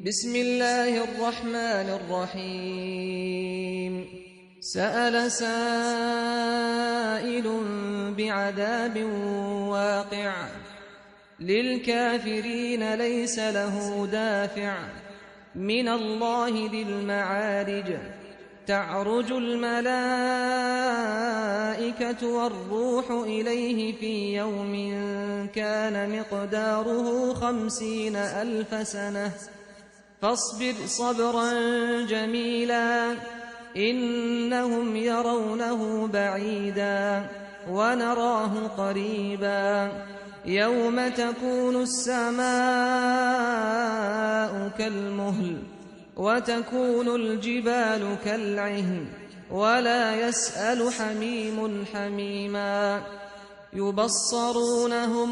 بسم الله الرحمن الرحيم. سأل سائل بعذاب واقع للكافرين ليس له دافع من الله ذي المعارج. تعرج الملائكة والروح إليه في يوم كان مقداره 50,000 سنة فاصبر صبرا جميلا إنهم يرونه بعيدا ونراه قريبا يوم تكون السماء كالمهل وتكون الجبال كالعهن ولا يسأل حميم حميما يبصرونهم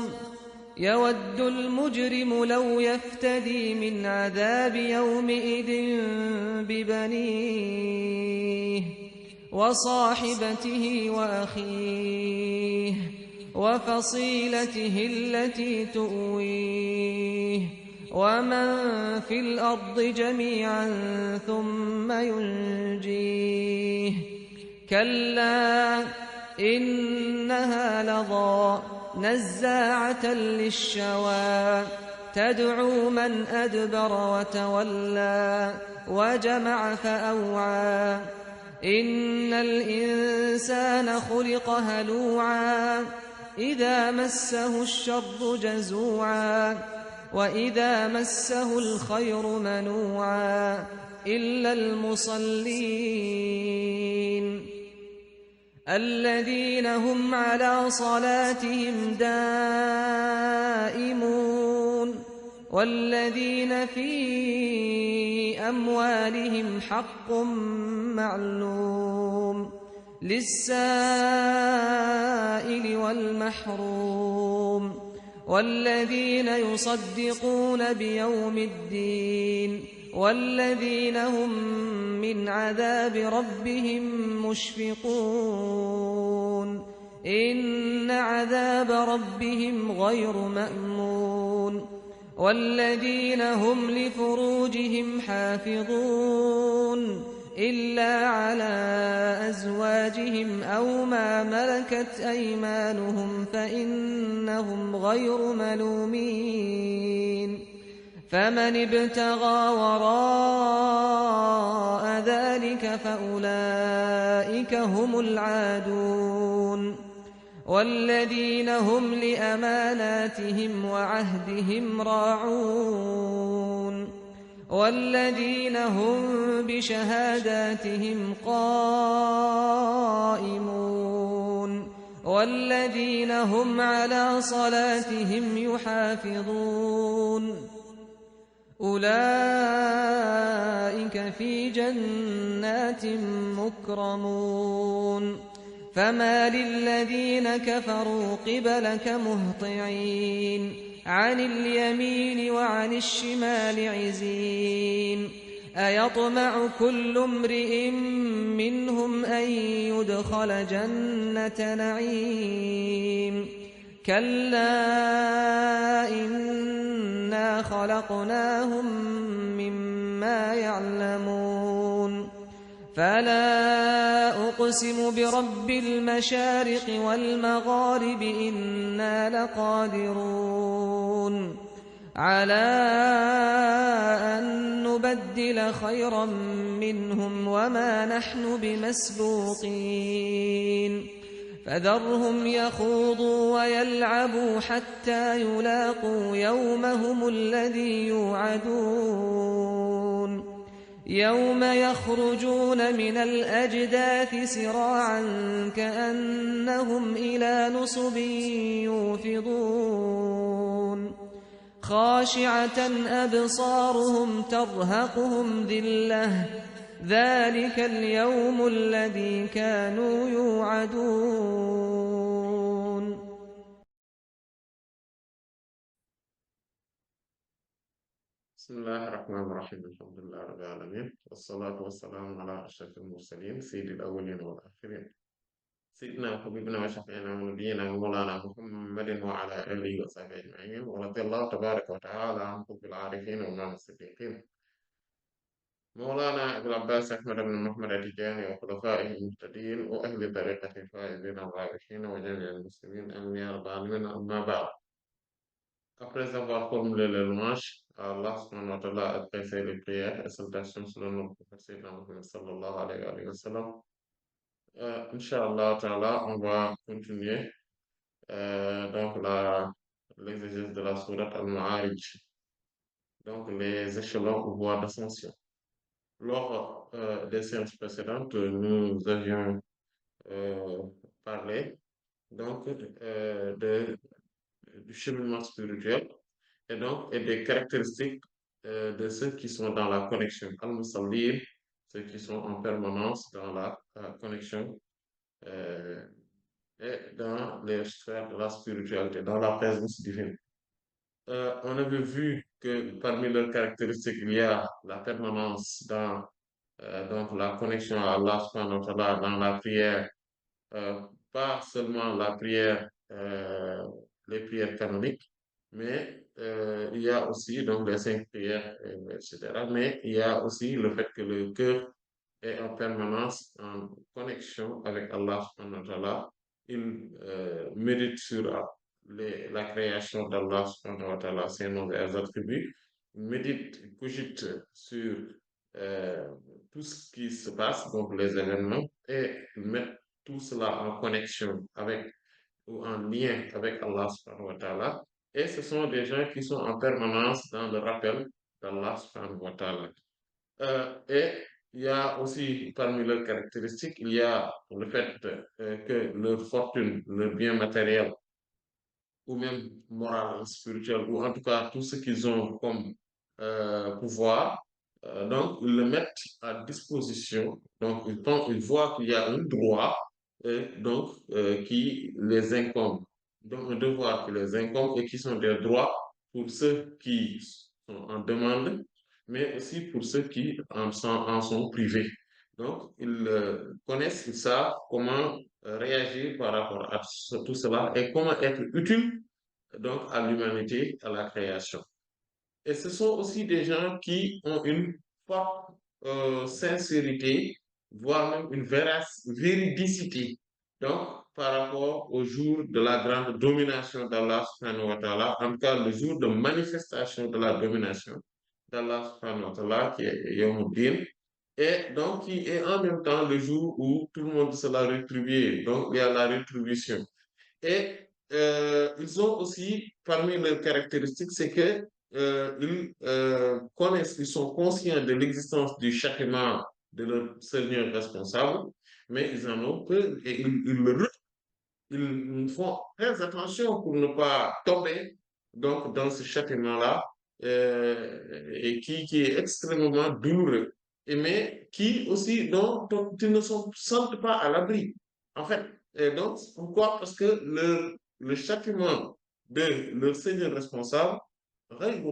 يود المجرم لو يفتدي من عذاب يومئذ ببنيه وصاحبته وأخيه وفصيلته التي تؤويه ومن في الأرض جميعا ثم ينجيه كلا إنها لظى نزاعة للشوى تدعو من أدبر وتولى وجمع فأوعى إن الإنسان خلق هلوعا إذا مسه الشر جزوعا وإذا مسه الخير منوعا إلا المصلين الذين هم على صلاتهم دائمون والذين في أموالهم حق معلوم للسائل والمحروم والذين يصدقون بيوم الدين والذين هم من عذاب ربهم مشفقون إن عذاب ربهم غير مأمون والذين هم لفروجهم حافظون إلا على أزواجهم أو ما ملكت أيمانهم فإنهم غير ملومين فمن ابتغى وراء ذلك فأولئك هم العادون والذين هم لأماناتهم وعهدهم راعون والذين هم بشهاداتهم قائمون والذين هم على صلاتهم يحافظون أولئك في جنات مكرمون فما للذين كفروا قبلك مهطعين عن اليمين وعن الشمال عزين أيطمع كل امرئ منهم أن يدخل جنة نعيم كلا إنا خلقناهم مما يعلمون فلا أقسم برب المشارق والمغارب إنا لقادرون على أن نبدل خيرا منهم وما نحن بمسبوقين فذرهم يخوضوا ويلعبوا حتى يلاقوا يومهم الذي يوعدون يوم يخرجون من الأجداث سراعا كأنهم إلى نصب يوفضون خاشعة أبصارهم ترهقهم ذلة ذلك اليوم الذي كانوا يوعدون. بسم الله الرحمن الرحيم الحمد لله رب العالمين والصلاة والسلام على أشرف المرسلين سيد الأولين والآخرين سيدنا وحبيبنا وشفيعنا ونبينا ومولانا محمد وعلى آله وصحبه أجمعين ورضي الله تبارك وتعالى عن قطب العارفين وإمام الصديقين مولانا أبو العباس أحمد بن محمد التجاني وخلفائه المهتدين وأهل طريقته الفائزين الرابحين وجميع المسلمين آمين يا رب العالمين أما بعد. Après avoir formulé les louanges à Allah subhanahu wa ta'ala, adressé les prières et salutations sur le nom du prophète Sayyidina Muhammad sallallahu alayhi wa sallam, Inch'Allah ta'ala, on va continuer donc l'exégèse de la sourate Al-Ma'arij, donc les échelons ou voies d'ascension. Lors des séances précédentes, nous avions euh, parlé donc du cheminement spirituel et des caractéristiques de ceux qui sont dans la connexion. Al-Musallin, ceux qui sont en permanence dans la connexion euh, et dans les sphères de la spiritualité, dans la présence divine. On avait vu que parmi leurs caractéristiques, il y a la permanence dans donc la connexion à Allah subhanahu wa ta'ala, dans la prière, euh, pas seulement la prière, les prières canoniques, mais il y a aussi donc les cinq prières, etc. Mais il y a aussi le fait que le cœur est en permanence en connexion avec Allah subhanahu wa ta'ala. Il médite sur la création d'Allah subhanahu wa ta'ala, ses noms et ses attributs. Il médite, il cogite sur euh, tout ce qui se passe, donc les événements, et il met tout cela en connexion avec ou en lien avec Allah subhanahu wa ta'ala. Et ce sont des gens qui sont en permanence dans le rappel d'Allah subhanahu wa ta'ala. Et il y a aussi parmi leurs caractéristiques, il y a le fait que leur fortune, leur bien matériel, ou même moral, spirituel, ou en tout cas tout ce qu'ils ont comme pouvoir, donc ils le mettent à disposition. Donc ils voient qu'il y a un droit donc qui les incombe. Donc un devoir qui les incombe et qui sont des droits pour ceux qui sont en demande, mais aussi pour ceux qui en sont privés. Donc ils connaissent, ils savent comment réagir par rapport à tout cela et comment être utile donc à l'humanité, à la création. Et ce sont aussi des gens qui ont une forte sincérité, voire même une véridicité. Donc, par rapport au jour de la grande domination d'Allah subhanahu wa ta'ala, en tout cas le jour de manifestation de la domination d'Allah subhanahu wa ta'ala, qui est Yawm Din, et donc qui est en même temps le jour où tout le monde sera rétribué. Donc, il y a la rétribution. Et ils ont aussi, parmi leurs caractéristiques, c'est que ils connaissent, ils sont conscients de l'existence du châtiment de leur Seigneur responsable, mais ils en ont peur et ils font très attention pour ne pas tomber donc, dans ce châtiment-là et qui est extrêmement douloureux, et mais qui aussi dont ils ne se sentent pas à l'abri. En fait, et donc, pourquoi? Parce que le châtiment de leur Seigneur responsable, c'est-à-dire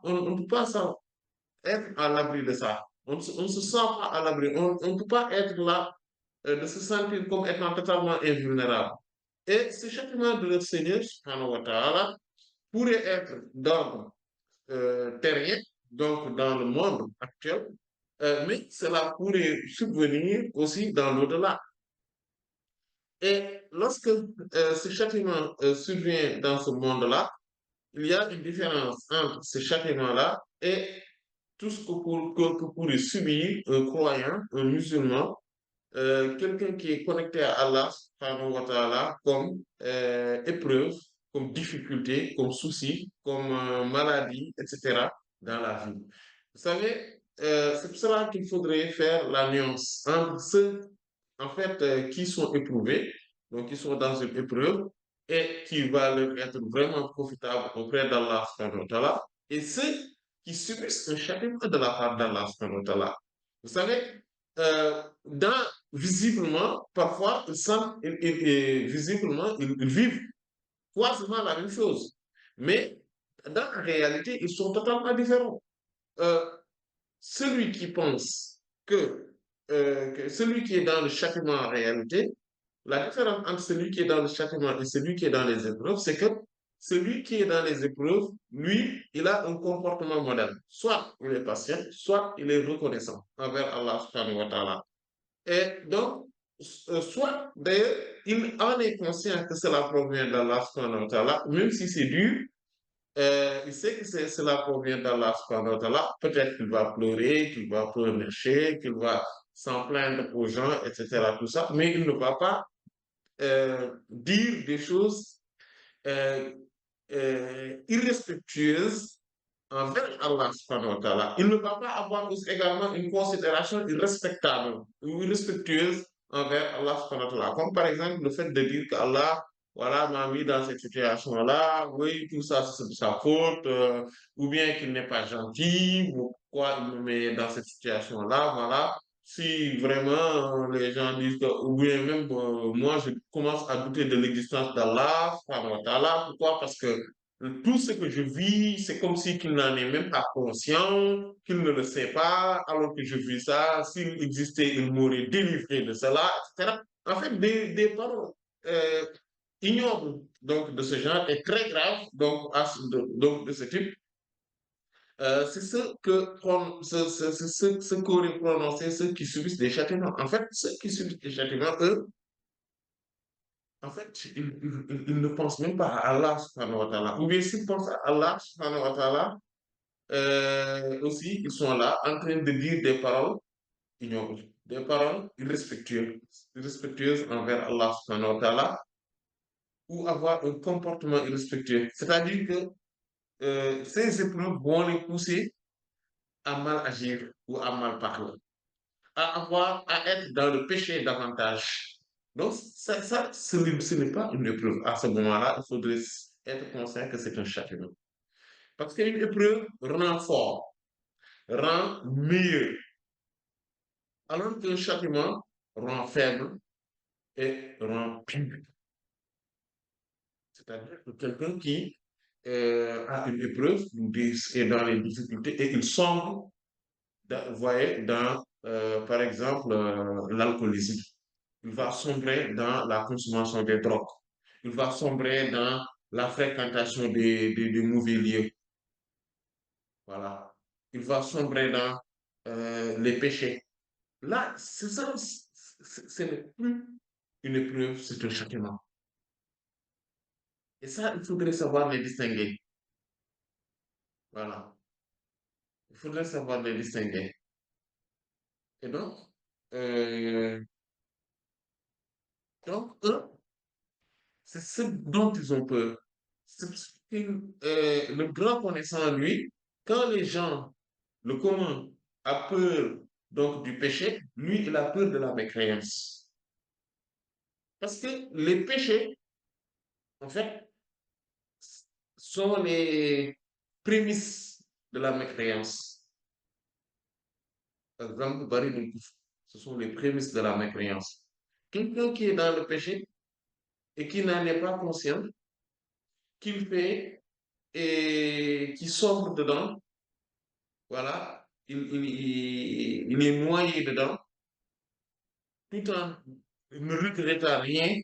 on ne peut pas être à l'abri de ça. On ne se sent pas à l'abri. On ne peut pas être là de se sentir comme étant totalement invulnérable. Et ce châtiment de leur Seigneur, subhanahu wa ta'ala, pourrait être d'ordre terrien, donc dans le monde actuel, mais cela pourrait subvenir aussi dans l'au-delà. Et lorsque ce châtiment survient dans ce monde-là, il y a une différence entre ce châtiment-là et tout ce que pourrait subir un croyant, un musulman, quelqu'un qui est connecté à Allah, subhanahu wa ta'ala, comme épreuve, comme difficulté, comme souci, comme maladie, etc., dans la vie. Vous savez, c'est pour cela qu'il faudrait faire la nuance entre ceux, en fait, qui sont éprouvés, donc qui sont dans une épreuve, et qui va leur être vraiment profitable auprès d'Allah, subhanahu wa ta'ala, et ceux qui subissent un châtiment de la part d'Allah, subhanahu wa ta'ala. Vous savez, visiblement, parfois, visiblement, ils vivent quasiment la même chose. Mais dans la réalité, ils sont totalement différents. Euh, Celui qui pense que celui qui est dans le châtiment en réalité, la différence entre celui qui est dans le châtiment et celui qui est dans les épreuves, c'est que celui qui est dans les épreuves, lui, il a un comportement modèle. Soit il est patient, soit il est reconnaissant envers Allah subhanahu wa ta'ala. Et donc, soit d'ailleurs, il en est conscient que cela provient d'Allah subhanahu wa ta'ala, même si c'est dur, il sait que cela provient d'Allah subhanahu wa ta'ala. Peut-être qu'il va pleurer, qu'il va pleurnicher, qu'il va s'en plaindre aux gens, etc. Tout ça, mais il ne va pas dire des choses euh, irrespectueuses envers Allah subhanahu wa ta'ala. Il ne va pas avoir également une considération irrespectable ou irrespectueuse envers Allah subhanahu wa ta'ala. Comme par exemple le fait de dire qu'Allah voilà, m'a mis dans cette situation-là, oui, tout ça, c'est de sa faute, ou bien qu'il n'est pas gentil, ou pourquoi il me met dans cette situation-là, voilà. Si vraiment les gens disent que, ou bien même moi, je commence à douter de l'existence d'Allah, subhanahu wa ta'ala, pourquoi? Parce que tout ce que je vis, c'est comme si qu'il n'en est même pas conscient, qu'il ne le sait pas, alors que je vis ça, s'il existait, il m'aurait délivré de cela, etc. En fait, des paroles euh, ignobles donc, de ce genre est très grave, donc, donc de ce type. C'est ce qu'auraient prononcé ceux qui subissent des châtiments. En fait, ceux qui subissent des châtiments, eux, en fait, ils ne pensent même pas à Allah subhanahu wa ta'ala. Ou bien s'ils pensent à Allah subhanahu wa ta'ala, aussi, ils sont là en train de dire des paroles ignobles, des paroles irrespectueuses envers Allah subhanahu wa ta'ala, ou avoir un comportement irrespectueux. C'est-à-dire que ces épreuves vont les pousser à mal agir ou à mal parler, à être dans le péché davantage. Donc, ce n'est pas une épreuve. À ce moment-là, il faudrait être conscient que c'est un châtiment. Parce qu'une épreuve rend fort, rend meilleur, alors qu'un châtiment rend faible et rend pire. C'est-à-dire que quelqu'un qui a une épreuve est dans les difficultés et il sombre, vous voyez, dans, par exemple, l'alcoolisme. Il va sombrer dans la consommation des drogues. Il va sombrer dans la fréquentation des mauvais lieux. Voilà. Il va sombrer dans les péchés. Là, c'est ça, ce n'est plus une épreuve, c'est un châtiment. Et ça, il faudrait savoir les distinguer. Voilà. Il faudrait savoir les distinguer. Et euh, eux, c'est ce dont ils ont peur. Le grand connaissant, lui, quand les gens, le commun, a peur donc du péché, lui, il a peur de la mécréance. Parce que les péchés, en fait, sont les prémices de la mécréance. Par exemple, ce sont les prémices de la mécréance. Quelqu'un qui est dans le péché et qui n'en est pas conscient, qu'il fait et qui sombre dedans, voilà, il est noyé dedans, tout en ne regrettant rien,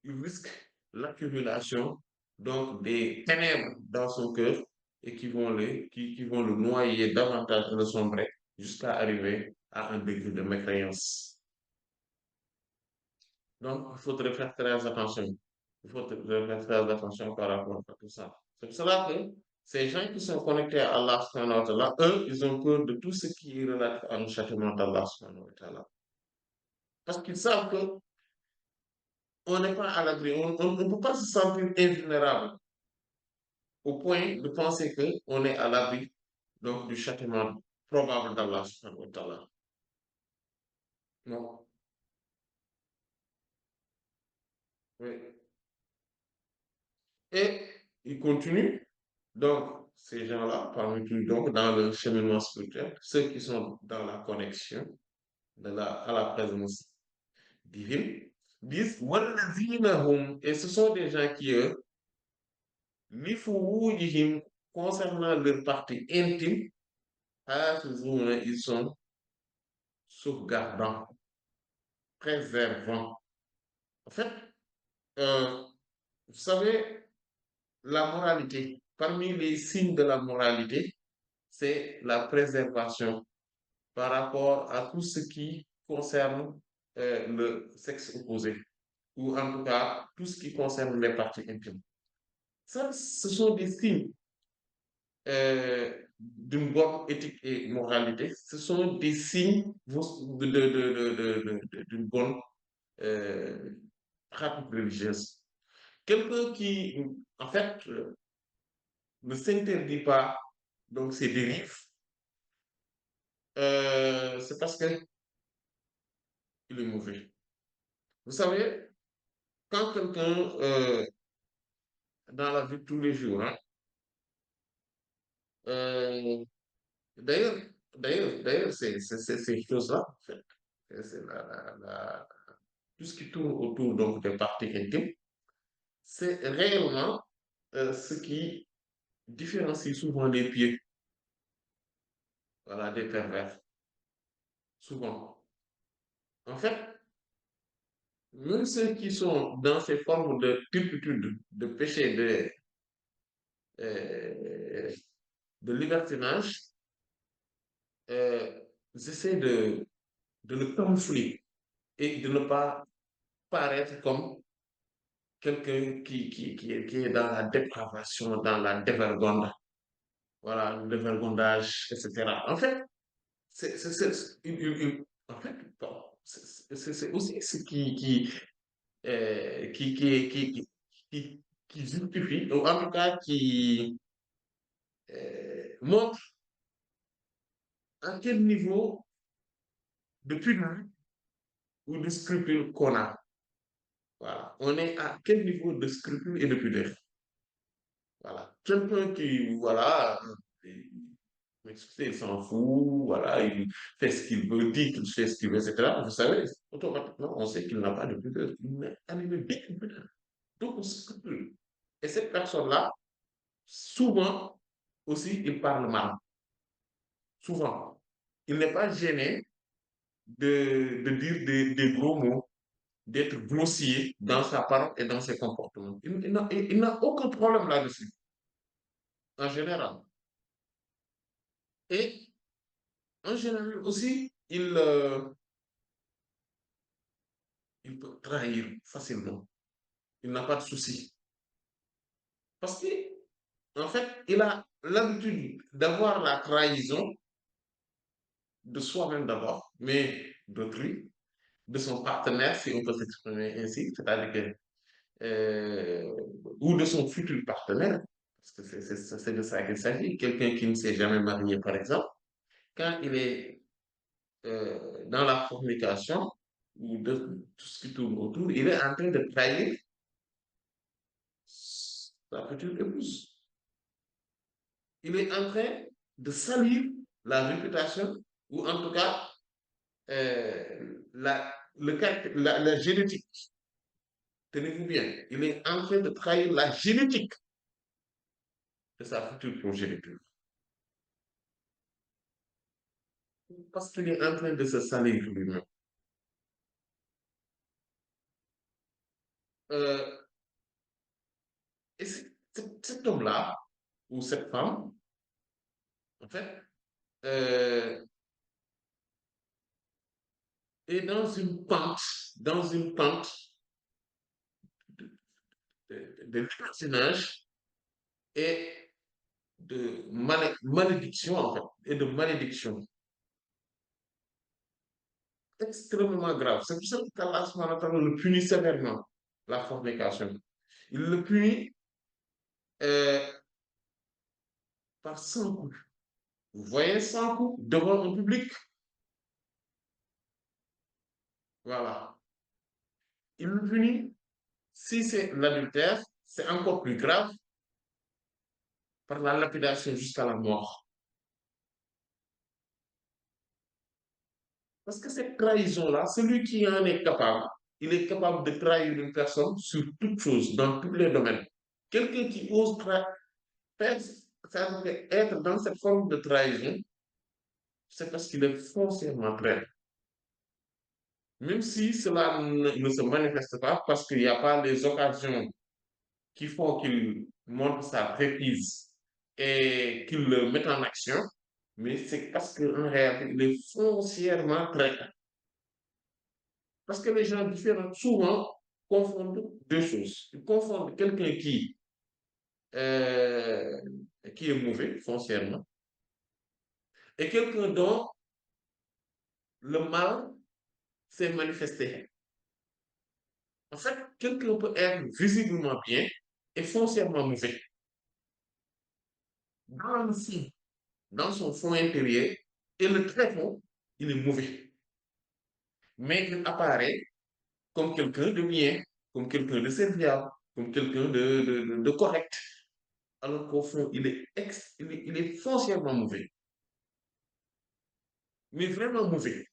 il risque l'accumulation donc des ténèbres dans son cœur et qui vont le noyer davantage de le sombrer jusqu'à arriver à un degré de mécréance. Donc, il faudrait faire très attention. Il faut faire très attention par rapport à tout ça. C'est pour cela que ces gens qui sont connectés à Allah, subhanahu wa ta'ala, eux, ils ont peur de tout ce qui est relatif à un châtiment d'Allah, subhanahu wa ta'ala. Parce qu'ils savent que on n'est pas à l'abri, on ne peut pas se sentir invulnérable au point de penser qu'on est à l'abri donc du châtiment probable d'Allah, subhanahu wa ta'ala. Non. Oui. Et il continue. Donc, ces gens-là, parmi tout, donc, dans le cheminement spirituel, ceux qui sont dans la connexion à la présence divine, disent وَالَّذِينَ hum, et ce sont des gens qui, eux, لِفُرُوجِهِمْ, concernant leur partie intime, ils sont sauvegardants, préservants. En fait, euh, savez, la moralité, parmi les signes de la moralité, c'est la préservation par rapport à tout ce qui concerne le sexe opposé, ou en tout cas tout ce qui concerne les parties intimes. Ça, ce sont des signes d'une bonne éthique et moralité. Ce sont des signes d'une bonne euh, pratique religieuse. Quelqu'un qui, en fait, ne s'interdit pas donc ces dérives, c'est parce que il est mauvais. Vous savez, quand quelqu'un, dans la vie de tous les jours, hein, euh, d'ailleurs, d'ailleurs, c'est ces choses-là, en fait, c'est tout ce qui tourne autour donc, des parties intimes, c'est réellement ce qui différencie souvent les pieds, voilà, des pervers, souvent. En fait, même ceux qui sont dans ces formes de turpitude, de péché, euh, de libertinage, j'essaie de le camoufler et de ne pas paraître comme quelqu'un qui est dans la dépravation, dans la dévergonde, voilà, le dévergondage, etc. En fait, en fait, bon, c'est aussi ce euh, qui, qui, qui, qui, qui justifie, ou en tout cas qui montre à quel niveau de pudeur ou de scrupule qu'on a. Voilà. On est à quel niveau de scrupule et de pudeur. Voilà. Quelqu'un qui, voilà, il s'en fout, voilà, il fait ce qu'il veut, dit qu'il fait ce qu'il veut, etc. Vous savez, automatiquement, on sait qu'il n'a pas de pudeur. Il n'est animé bien de pudeur. Donc, scrupule. Et cette personne-là, souvent aussi, il parle mal. Souvent. Il n'est pas gêné de dire des gros mots, d'être grossier dans sa parole et dans ses comportements. Il n'a aucun problème là-dessus, en général. Et en général aussi, il peut trahir facilement. Il n'a pas de souci. Parce que, en fait, il a l'habitude d'avoir la trahison de soi-même d'abord, mais d'autrui, de son partenaire, si on peut s'exprimer ainsi, c'est-à-dire que, ou de son futur partenaire, parce que c'est de ça qu'il s'agit. Quelqu'un qui ne s'est jamais marié, par exemple, quand il est dans la fornication ou de tout ce qui tourne autour, il est en train de trahir sa future épouse. Il est en train de salir la réputation, ou en tout cas la génétique. Tenez-vous bien, il est en train de trahir la génétique de sa future progéniture. Parce qu'il est en train de se salir lui-même. Euh, et cet homme-là, ou cette femme, en fait, euh, est dans une pente de libertinage et de malédiction, en fait, et de malédiction extrêmement grave. C'est pour ça qu'Allah subhanahu wa ta'ala le punit sévèrement, la fornication. Il le punit euh, par 100 coups. Vous voyez 100 coups devant un public? Voilà. Il le punit. Si c'est l'adultère, c'est encore plus grave par la lapidation jusqu'à la mort. Parce que cette trahison-là, celui qui en est capable, il est capable de trahir une personne sur toute chose, dans tous les domaines. Quelqu'un qui ose faire, c'est-à-dire être dans cette forme de trahison, c'est parce qu'il est foncièrement prêt. Même si cela ne se manifeste pas, parce qu'il n'y a pas les occasions qui font qu'il montre sa préprise et qu'il le met en action, mais c'est parce qu'en réalité, il est foncièrement très. Parce que les gens différents, souvent, confondent deux choses. Ils confondent quelqu'un euh, qui est mauvais foncièrement et quelqu'un dont le mal s'est manifesté. En fait, quelqu'un peut être visiblement bien et foncièrement mauvais. Dans le fond, dans son fond intérieur, et le tréfonds, il est mauvais. Mais il apparaît comme quelqu'un de bien, comme quelqu'un de serviable, comme quelqu'un de correct. Alors qu'au fond, il est foncièrement mauvais. Mais vraiment mauvais.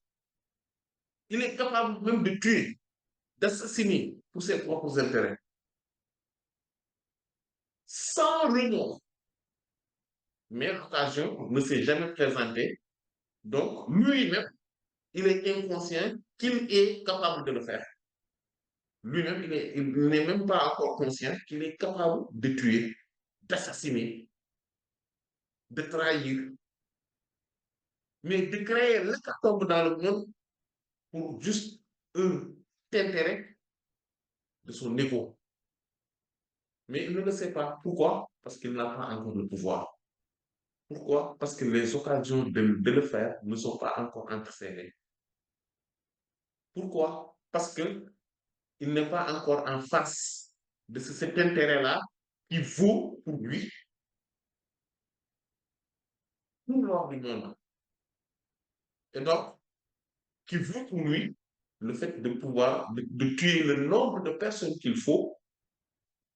Il est capable même de tuer, d'assassiner pour ses propres intérêts. Sans remords. Mais l'occasion ne s'est jamais présentée. Donc, lui-même, il est inconscient qu'il est capable de le faire. Lui-même, il n'est même pas encore conscient qu'il est capable de tuer, d'assassiner, de trahir, mais de créer l'hécatombe dans le monde pour juste un intérêt de son ego. Mais il ne le sait pas. Pourquoi? Parce qu'il n'a pas encore le pouvoir. Pourquoi? Parce que les occasions de le faire ne sont pas encore entre ses mains. Pourquoi? Parce que il n'est pas encore en face de cet intérêt-là qui vaut pour lui tout l'or du monde. Et donc, qui veut pour lui le fait de pouvoir de tuer le nombre de personnes qu'il faut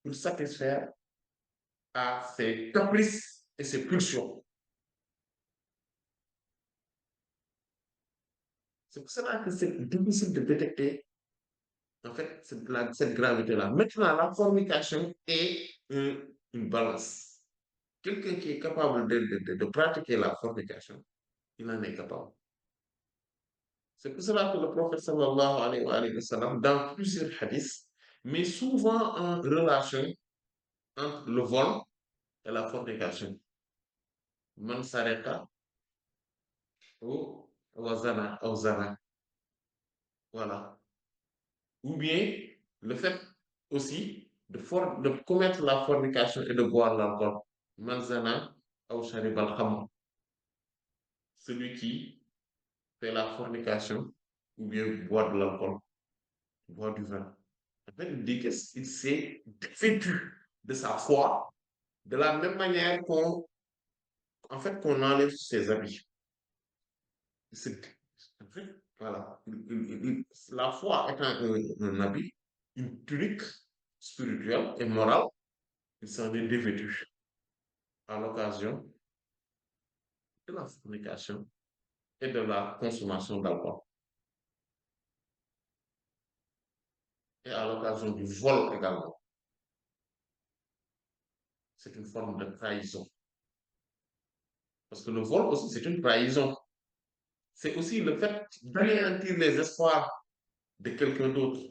pour satisfaire à ses caprices et ses pulsions. C'est pour cela que c'est difficile de détecter en fait cette gravité-là. Maintenant, la fornication est une balance. Quelqu'un qui est capable de pratiquer la fornication, il en est capable. C'est pour cela que le prophète sallallahu alayhi wa sallam, dans plusieurs hadiths, met souvent en relation entre le vol et la fornication. Man sareka ou wazana, ou zana. Voilà. Ou bien le fait aussi de commettre la fornication et de boire l'alcool. Man zana ou sharibal khamr. Celui qui fait la fornication ou bien boire de l'alcool, boire du vin. En fait, il dit qu'il s'est défendu de sa foi de la même manière en fait, qu'on enlève ses habits. En fait, voilà. La foi étant un habit, une tunique spirituelle et morale, il s'en est dévêtu à l'occasion de la fornication et de la consommation d'alcool. Et à l'occasion du vol également. C'est une forme de trahison. Parce que le vol aussi, c'est une trahison. C'est aussi le fait d'anéantir les espoirs de quelqu'un d'autre.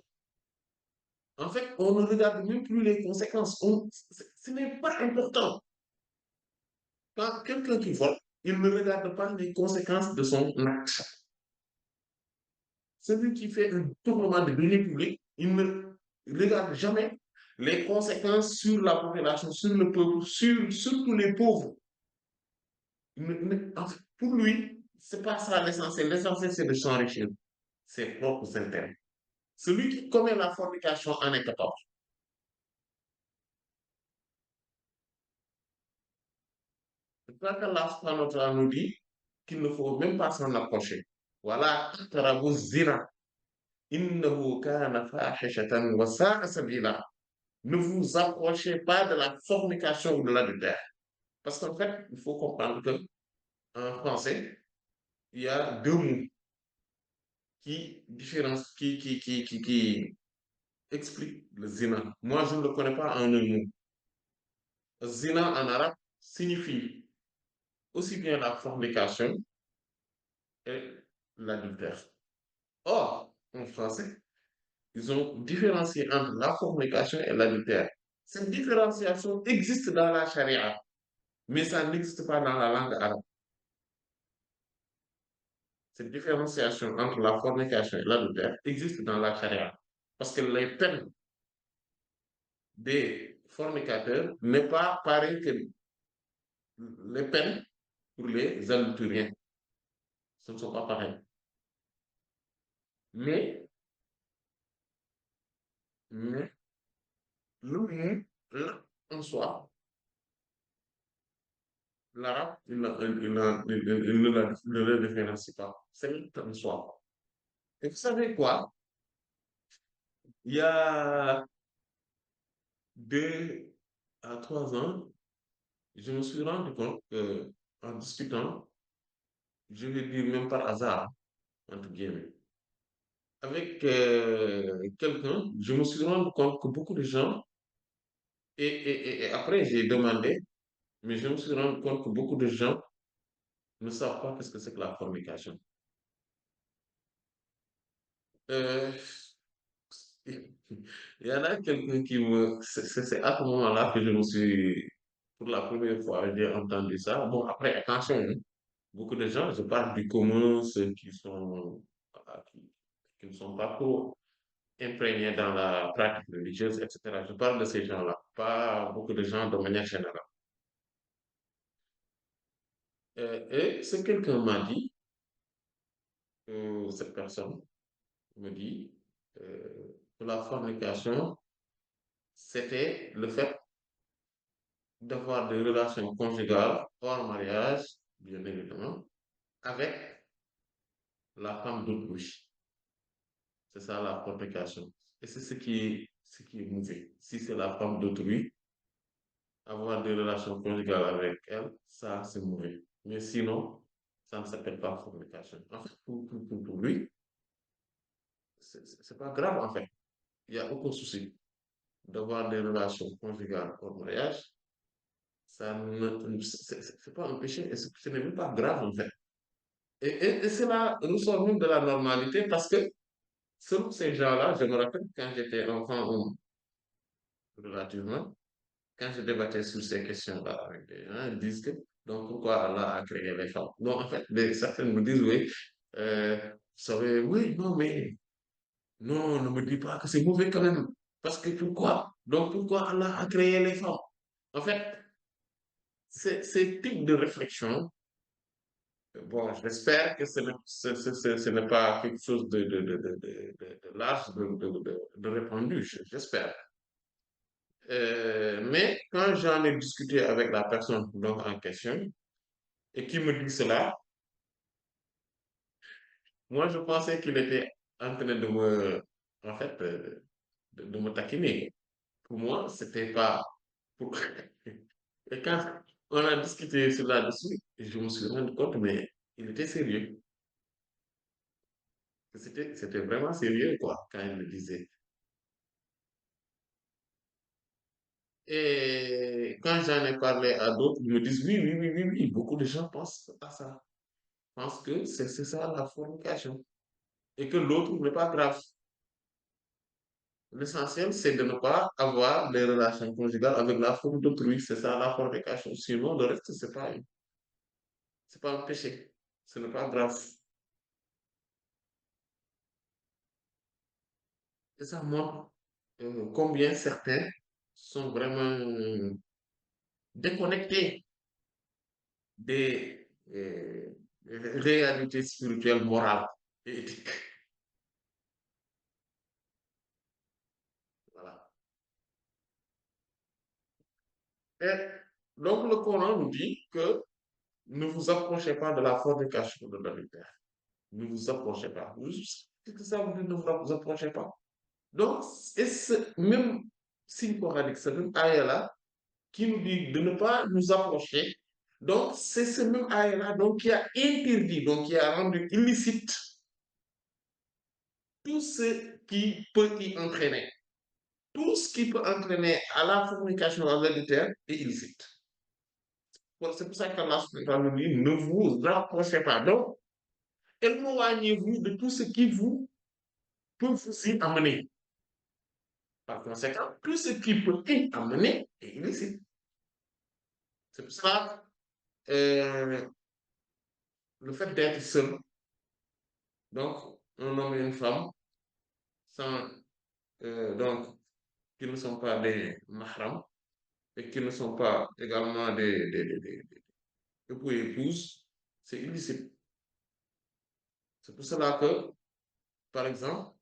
En fait, on ne regarde même plus les conséquences. Ce n'est pas important. Quand quelqu'un qui vole, il ne regarde pas les conséquences de son acte. Celui qui fait un tournement de deniers publics, il ne regarde jamais les conséquences sur la population, sur le peuple, sur tous les pauvres. En fait, pour lui, c'est pas ça l'essentiel. L'essentiel, c'est de s'enrichir ses propres intérêts. Celui qui commet la fornication en est capable. C'est pour ça qu'Allah nous dit qu'il ne faut même pas s'en approcher. Voilà, taqrabu zina. Innahu kana fahishatan wa sa'a sabila. Ne vous approchez pas de la fornication ou de l'adultère. Parce qu'en fait, il faut comprendre que en français, il y a deux mots qui expliquent le zina. Moi, je ne le connais pas en un mot. Zina en arabe signifie aussi bien la fornication et l'adultère. Or, en français, ils ont différencié entre la fornication et l'adultère. Cette différenciation existe dans la charia, mais ça n'existe pas dans la langue arabe. Cette différenciation entre la fornication et l'adultère existe dans la charia. Parce que les peines des fornicateurs n'est pas pareil que les peines pour les adultériens. Ce ne sont pas pareils. Mais, mais le mot, là, en soi, l'arabe, il ne le différencie pas. C'est en soi. Et vous savez quoi? Il y a 2 à 3 ans, je me suis rendu compte que, en discutant, je vais dire même par hasard, entre guillemets, avec quelqu'un, je me suis rendu compte que beaucoup de gens, et après j'ai demandé, mais je me suis rendu compte que beaucoup de gens ne savent pas ce que c'est que la fornication. Euh, il y en a quelqu'un qui me... C'est à ce moment-là que je me suis, pour la première fois, j'ai entendu ça. Bon, après, attention, hein, beaucoup de gens, je parle du commun, ceux qui sont, voilà, qui ne sont pas trop imprégnés dans la pratique religieuse, etc. Je parle de ces gens-là, pas beaucoup de gens de manière générale. Et ce quelqu'un m'a dit, cette personne me dit, que la fornication, c'était le fait d'avoir des relations conjugales hors mariage, bien évidemment, avec la femme d'autrui. C'est ça la fornication. Et c'est ce qui est mauvais. Si c'est la femme d'autrui, avoir des relations conjugales avec elle, ça c'est mauvais. Mais sinon, ça ne s'appelle pas fornication. En fait, pour lui, c'est pas grave en fait. Il n'y a aucun souci d'avoir des relations conjugales hors mariage. Ça ne, c'est pas un péché et ce n'est même pas grave en fait. Et c'est là, nous sommes de la normalité parce que selon ces gens-là, je me rappelle quand j'étais enfant, relativement, quand je débattais sur ces questions-là avec des gens, ils disent que, donc pourquoi Allah a créé les femmes? Donc en fait, certains me disent, oui, vous savez, oui, non, mais non, ne me dis pas que c'est mauvais quand même. Parce que pourquoi? Donc pourquoi Allah a créé les femmes? En fait, ces types de réflexion, bon, j'espère que ce n'est pas quelque chose de large, de répandu, j'espère. Mais quand j'en ai discuté avec la personne donc, en question et qui me dit cela, moi je pensais qu'il était en train de me, en fait, de me taquiner. Pour moi, c'était pas. Pour... Et quand on a discuté sur là-dessus, je me suis rendu compte, mais il était sérieux. C'était vraiment sérieux, quoi, quand il me disait. Et quand j'en ai parlé à d'autres, ils me disent oui, oui, oui, oui, oui. Beaucoup de gens pensent à ça. Pensent que c'est ça la fornication. Et que l'autre n'est pas grave. L'essentiel, c'est de ne pas avoir des relations conjugales avec la femme d'autrui. C'est ça la fornication. Sinon, le reste, c'est pas un péché. Ce n'est pas grave. Et ça montre combien certains sont vraiment déconnectés des réalités spirituelles, morales et éthiques. Voilà. Et donc, le Coran nous dit que ne vous approchez pas de la fornication de l'adultère. Ne vous approchez pas. Qu'est-ce que ça veut dire ne vous approchez pas? Donc, et ce même signe coranique, ce même ayah-là, qui nous dit de ne pas nous approcher, donc c'est ce même ayah-là donc, qui a interdit, donc qui a rendu illicite tout ce qui peut y entraîner. Tout ce qui peut entraîner à la fornication à l'adultère est illicite. C'est pour ça qu'Allah nous dit ne vous approchez pas. Donc, éloignez-vous de tout ce qui peut vous y amener. Par conséquent, tout ce qui peut y amener est illicite. C'est pour cela le fait d'être seul, donc un homme et une femme, sans, donc, qui ne sont pas des mahrams et qui ne sont pas également des époux et épouses, c'est illicite. C'est pour cela que, par exemple,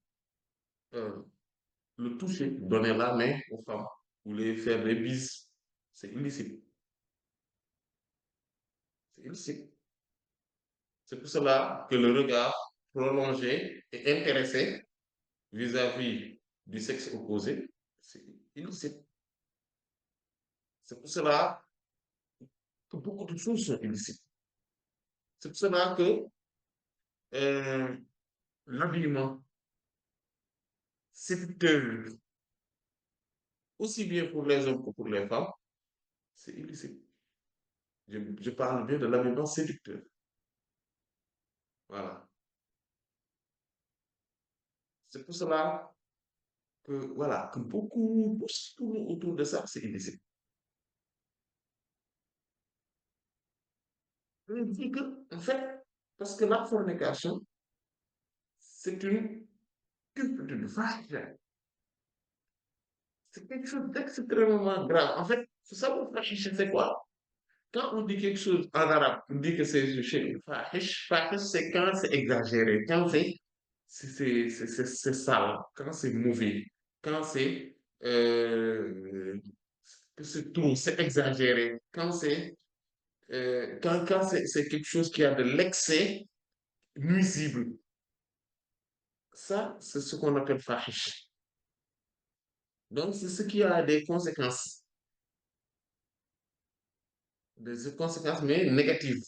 euh, le toucher, donner la main aux femmes ou les faire des bises, c'est illicite. C'est illicite. C'est pour cela que le regard prolongé et intéressé vis-à-vis du sexe opposé, c'est illicite. C'est pour cela que beaucoup de choses sont illicites. C'est pour cela que euh, l'habillement séducteur, aussi bien pour les hommes que pour les femmes, c'est illicite. Je parle bien de l'habillement séducteur. Voilà. C'est pour cela que, voilà, que beaucoup tournent autour de ça, c'est illicite. Je dis que, en fait, parce que la fornication, c'est une culture vaste. C'est quelque chose d'extrêmement grave. En fait, faut savoir fahish, c'est quoi? Quand on dit quelque chose en arabe, on dit que c'est chez fahish. Fahish, c'est quand c'est exagéré, quand c'est sale, quand c'est mauvais, quand c'est que c'est trop, c'est exagéré, quand c'est quelque chose qui a de l'excès nuisible. Ça, c'est ce qu'on appelle fahish. Donc, c'est ce qui a des conséquences, mais négatives.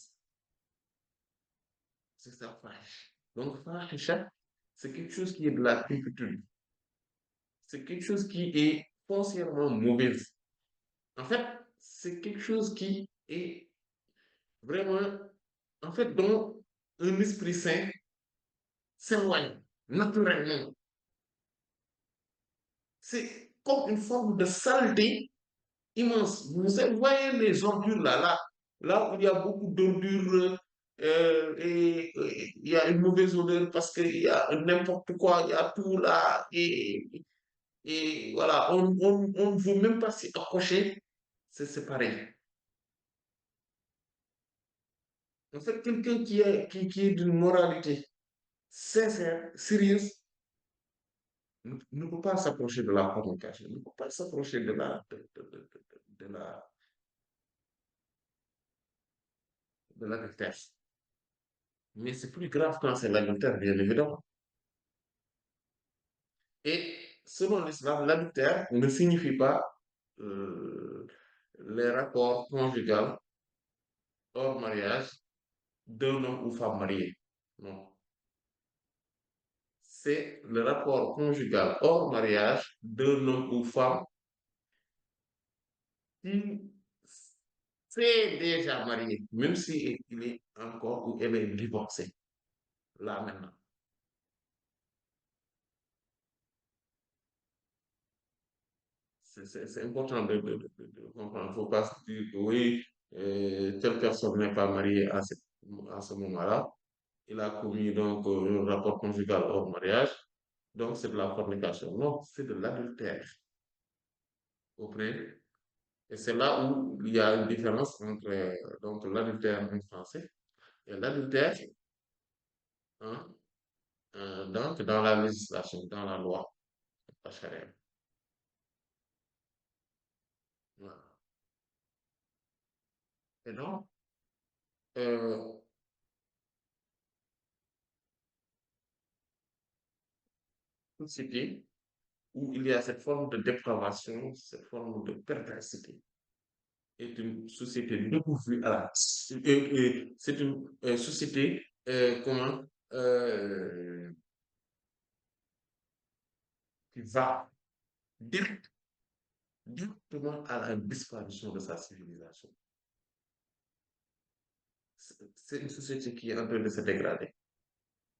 C'est ça, fahish. Donc, fahisha, c'est quelque chose qui est de la culture. C'est quelque chose qui est foncièrement mauvais. En fait, c'est quelque chose qui est vraiment, en fait, dont un esprit sain s'éloigne naturellement. C'est comme une forme de saleté immense. Voyez les ordures là où il y a beaucoup d'ordures et il y a une mauvaise odeur parce qu'il y a n'importe quoi, il y a tout là et voilà, on ne veut même pas s'y approcher, c'est pareil. En fait, quelqu'un qui est d'une moralité sincère, sérieuse, ne peut pas s'approcher de la fornication, ne peut pas s'approcher de de l'adultère. Mais c'est plus grave quand c'est l'adultère, bien évidemment. Et selon l'islam, l'adultère ne signifie pas euh, les rapports conjugaux hors mariage d'un homme ou femme mariée. Non. C'est le rapport conjugal hors mariage d'un homme ou femme qui s'est déjà marié, même si il est encore ou elle est divorcée. Là maintenant. C'est important de comprendre. Il ne faut pas se dire que oui, telle personne n'est pas mariée à ce moment-là. Il a commis donc un rapport conjugal hors mariage. Donc c'est de la fornication. Non, c'est de l'adultère. Vous comprenez? Et c'est là où il y a une différence entre donc l'adultère en français et l'adultère hein, donc dans la législation, dans la loi, la charia. Voilà. Et donc, euh, société où il y a cette forme de dépravation, cette forme de perversité, est une société dépourvue à la... C'est une société, comment, euh, qui va direct- directement à la disparition de sa civilisation. C'est une société qui est en train de se dégrader,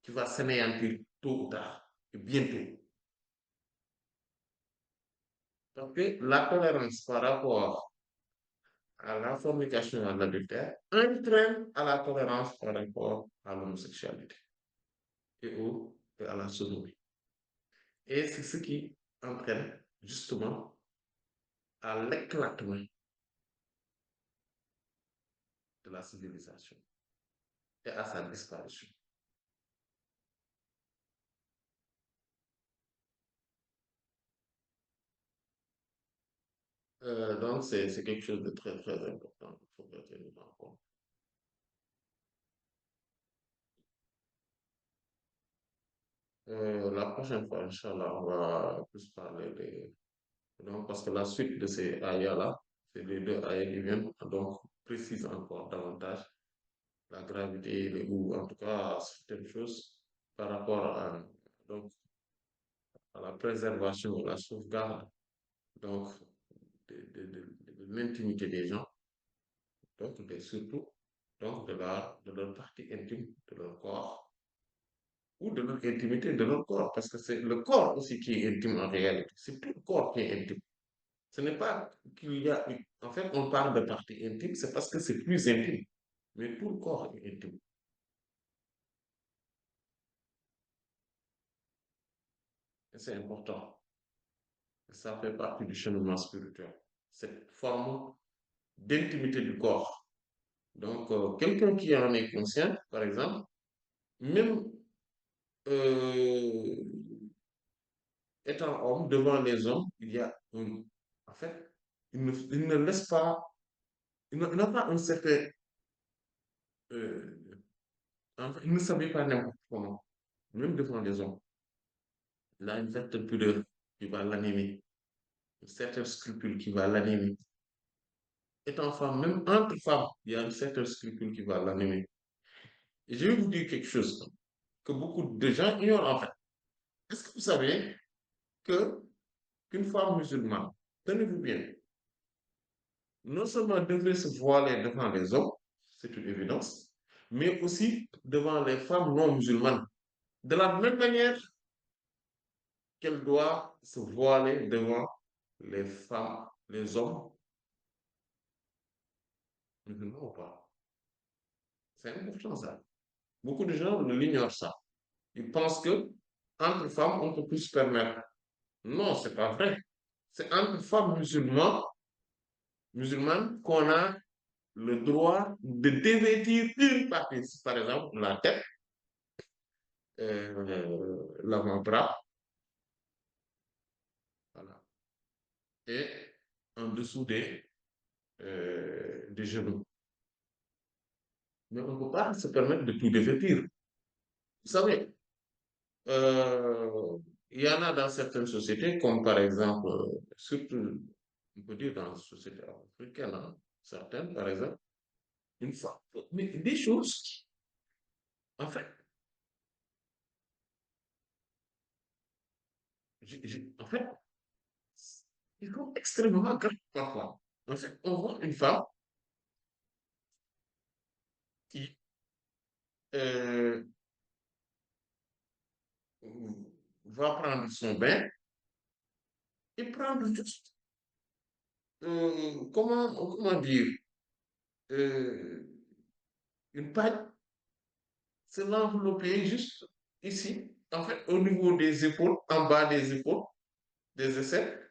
qui va s'anéantir tôt ou tard, et bientôt. Parce que la tolérance par rapport à la fornication et à l'adultère entraîne à la tolérance par rapport à l'homosexualité et à la sodomie. Et c'est ce qui entraîne justement à l'éclatement de la civilisation et à sa disparition. Donc, c'est quelque chose de très, très important qu'il faut retenir en compte. La prochaine fois, Inch'Allah, on va plus parler donc, parce que la suite de ces ayats-là, c'est les deux ayats qui viennent, donc précise encore davantage la gravité ou en tout cas certaines choses par rapport donc, à la préservation, la sauvegarde donc, de l'intimité des gens, donc surtout donc, de leur partie intime, de leur corps, ou de leur intimité, de leur corps, parce que c'est le corps aussi qui est intime en réalité. C'est tout le corps qui est intime. Ce n'est pas qu'il y a... En fait, on parle de partie intime, c'est parce que c'est plus intime. Mais tout le corps est intime. Et c'est important. Ça fait partie du cheminement spirituel. Cette forme d'intimité du corps. Donc, quelqu'un qui en est conscient, par exemple, même euh, étant homme devant les hommes, il y a en fait, il ne laisse pas, il n'a pas un certain, euh, il ne s'habille pas n'importe comment, même devant les hommes. Il a une certaine pudeur qui va l'animer, une certaine scrupule qui va l'animer. Étant femme, même entre femmes, il y a une certaine scrupule qui va l'animer. Et je vais vous dire quelque chose que beaucoup de gens ignorent en fait. Est-ce que vous savez que qu'une femme musulmane, tenez-vous bien, non seulement devrait se voiler devant les hommes, c'est une évidence, mais aussi devant les femmes non musulmanes. De la même manière qu'elle doit se voiler devant les femmes, les hommes musulmans ou pas. C'est important ça. Beaucoup de gens l'ignorent ça. Ils pensent que entre femmes, on peut plus se permettre. Non, c'est pas vrai. C'est entre femmes musulmanes qu'on a le droit de dévêtir une partie, par exemple la tête, l'avant-bras, voilà, et en dessous des genoux. Mais on ne peut pas se permettre de tout dévêtir. Vous savez, euh, il y en a dans certaines sociétés, comme par exemple, surtout, on peut dire dans les sociétés africaines, hein, certaines, par exemple, une fois, mais des choses, en fait, en fait, ils sont extrêmement graves parfois. En fait, on voit une femme qui euh, va prendre son bain et prendre juste, comment dire, euh, une paille, se l'envelopper juste ici, en fait, au niveau des épaules, en bas des épaules, des aisselles,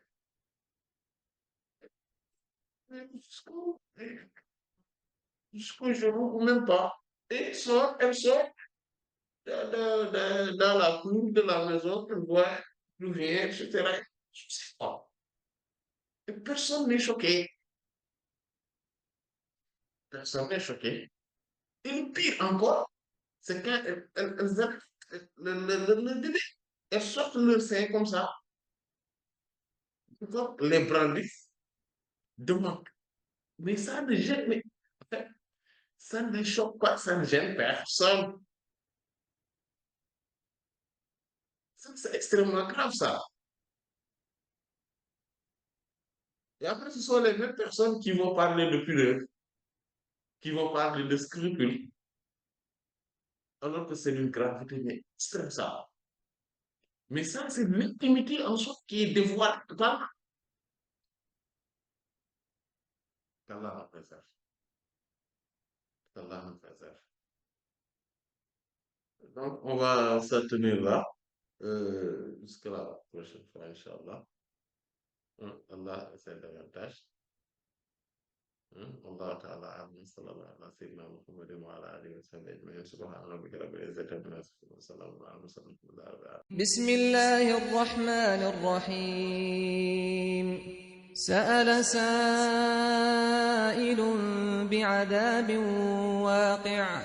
jusqu'au genou ou même pas. Et elle sort dans la cour de la maison, elle voit d'où vient, etc. Je sais pas. Et personne n'est choqué. Personne n'est choqué. Et le pire encore, c'est quand elles aiment le bébé. Elles sortent leur sein comme ça, les brandissent, demandent. Mais ça ne gêne, mais, en fait, ça ne choque pas, ça ne gêne personne. C'est extrêmement grave ça. Et après, ce sont les mêmes personnes qui vont parler de pudeur, qui vont parler de scrupules, alors que c'est une gravité mais extrême ça. Mais ça, c'est l'intimité en soi qui est dévoilée totalement. qu'Allah nous préserve. Qu'Allah nous préserve. Donc, on va s'en tenir là, jusqu'à la prochaine fois, Inch'Allah. Allah essaie davantage. والله تعالى أعلم صلى الله على سيدنا محمد وعلى آله وصحبه أجمعين سبحان ربك رب العزة عما يصفون وسلام على المرسلين والحمد لله رب العالمين. بسم الله الرحمن الرحيم. سأل سائل بعذاب واقع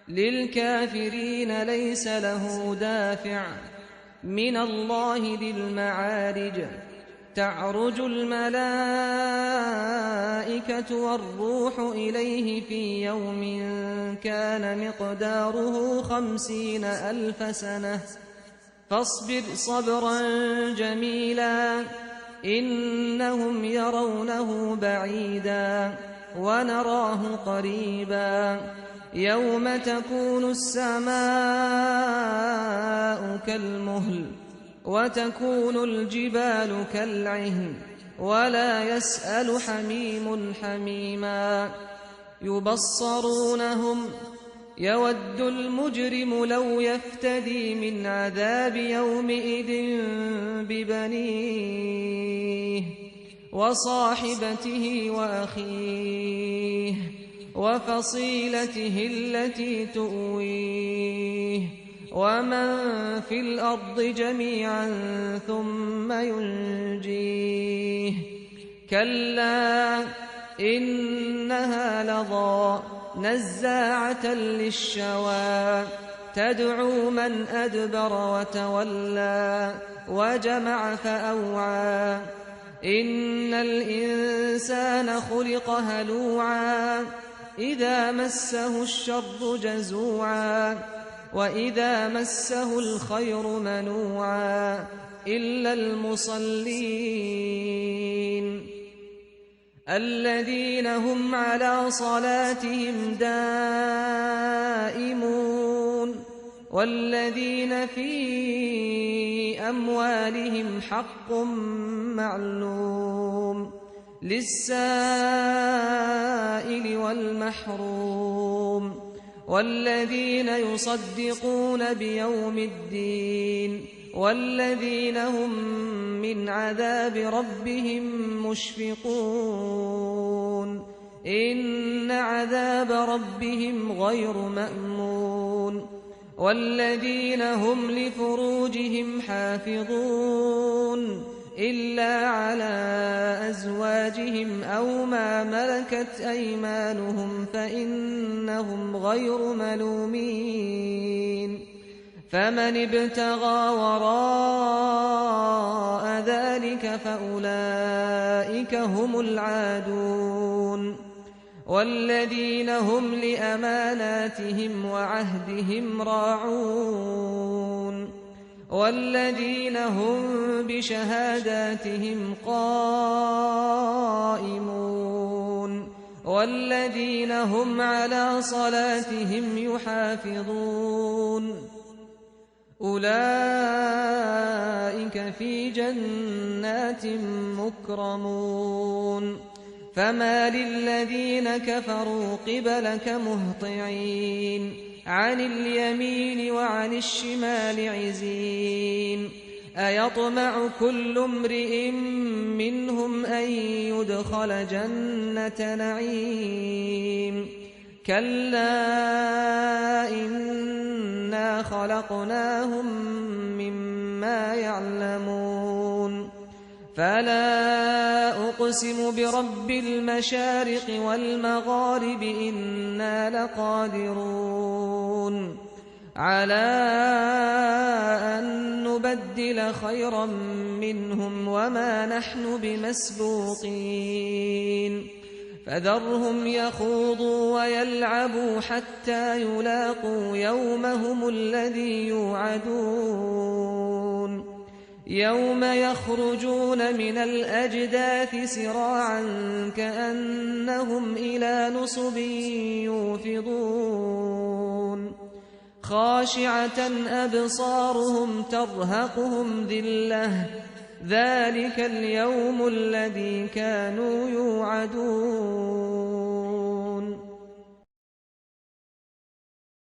للكافرين ليس له دافع من الله ذي المعارج تعرج الملائكة والروح إليه في يوم كان مقداره 50,000 سنة فاصبر صبرا جميلا إنهم يرونه بعيدا ونراه قريبا يوم تكون السماء كالمهل وتكون الجبال كالعهن ولا يسأل حميم حميما يبصرونهم يود المجرم لو يفتدي من عذاب يومئذ ببنيه وصاحبته وأخيه وفصيلته التي تؤويه ومن في الأرض جميعا ثم ينجيه كلا إنها لظى نزاعة للشوى تدعو من أدبر وتولى وجمع فأوعى إن الإنسان خلق هلوعا إذا مسه الشر جزوعا وإذا مسه الخير منوعا إلا المصلين الذين هم على صلاتهم دائمون والذين في أموالهم حق معلوم للسائل والمحروم والذين يصدقون بيوم الدين والذين هم من عذاب ربهم مشفقون إن عذاب ربهم غير مأمون والذين هم لفروجهم حافظون إلا على أزواجهم أو ما ملكت أيمانهم فإنهم غير ملومين فمن ابتغى وراء ذلك فأولئك هم العادون والذين هم لأماناتهم وعهدهم راعون والذين هم بشهاداتهم قائمون والذين هم على صلاتهم يحافظون أولئك في جنات مكرمون فما للذين كفروا قبلك مهطعين عن اليمين وعن الشمال عزين أيطمع كل امرئ منهم أن يدخل جنة نعيم كلا إنا خلقناهم مما يعلمون فلا أقسم برب المشارق والمغارب إنا لقادرون على أن نبدل خيرا منهم وما نحن بمسبوقين فذرهم يخوضوا ويلعبوا حتى يلاقوا يومهم الذي يوعدون يوم يخرجون من الأجداث سراعا كأنهم إلى نصب يوفضون خاشعة أبصارهم ترهقهم ذلة ذلك اليوم الذي كانوا يوعدون